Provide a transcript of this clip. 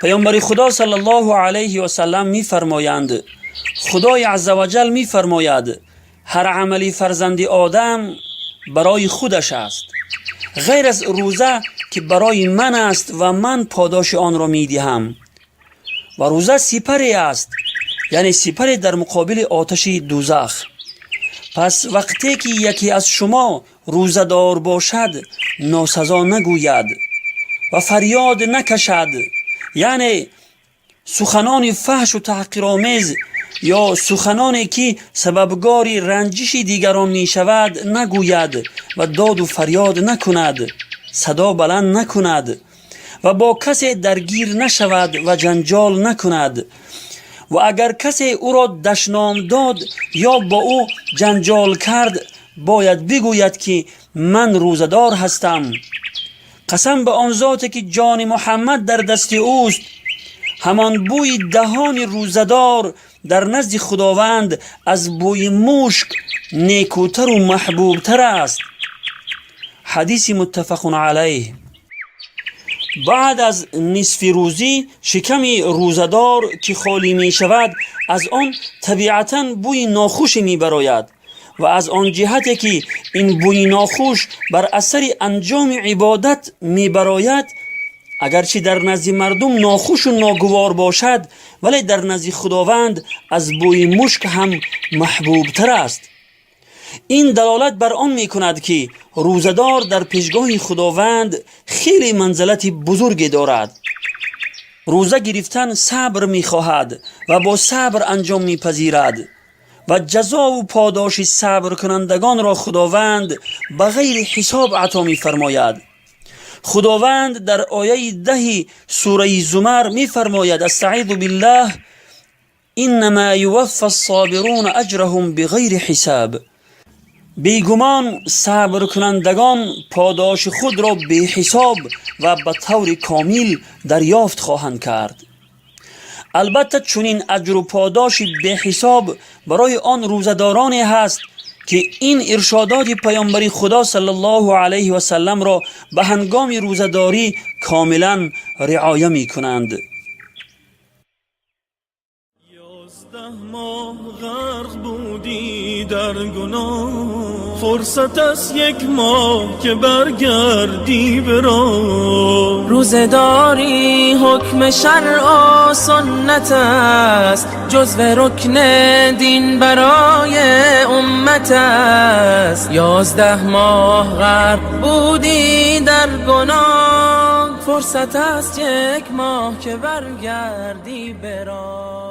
پیامبر خدا صلی الله علیه و سلم می فرمایند خدای عزوجل می فرماید هر عملی فرزند آدم برای خودش است غیر از روزه که برای من است و من پاداش آن را می دهم. و روزه سپری است، یعنی سپری در مقابل آتش دوزخ. پس وقتی که یکی از شما روزه دار باشد ناسزا نگوید و فریاد نکشد، یعنی سخنان فحش و تحقیرآمیز یا سخنانی که سببگار رنجش دیگران می شود نگوید و داد و فریاد نکند، صدا بلند نکند و با کسی درگیر نشود و جنجال نکند. و اگر کسی او را دشنام داد یا با او جنجال کرد باید بگوید که من روزدار هستم. قسم به آن ذاتی که جان محمد در دست اوست، همان بوی دهان روزدار در نزد خداوند از بوی مشک نیکوتر و محبوبتر است. حدیث متفق علیه. بعد از نصف روزی شکم روزدار که خالی می شود از آن طبیعتاً بوی ناخوش می براید و از آن جهتی که این بوی ناخوش بر اثر انجام عبادت می براید، اگرچه در نزد مردم ناخوش و ناگوار باشد ولی در نزد خداوند از بوی مشک هم محبوب تر است. این دلالت بر آن می کند که روزدار در پیشگاه خداوند خیلی منزلت بزرگی دارد. روزه گرفتن صبر می خواهد و با صبر انجام می پذیرد و جزا و پاداش صبر کنندگان را خداوند بغیر حساب عطا می فرماید. خداوند در آیه 10 سوره زمر می فرماید استعیذ بالله انما یوفی الصابرون اجرهم بغیر حساب. بیگمان صبر کنندگان پاداش خود را به حساب و به طور کامل دریافت خواهند کرد. البته چنین اجر و پاداش به حساب برای آن روزدارانی هست که این ارشادات پیامبر خدا صلی الله علیه و سلم را به هنگام روزداری کاملا رعایت می کنند. 11 ماه غرق بودی در گناه، فرصت است 1 ماه که برگردی به راه. روزداری حکم شرع و سنت است، جزو رکن دین برای امت است. 11 ماه غرق بودی در گناه، فرصت است 1 ماه که برگردی به راه.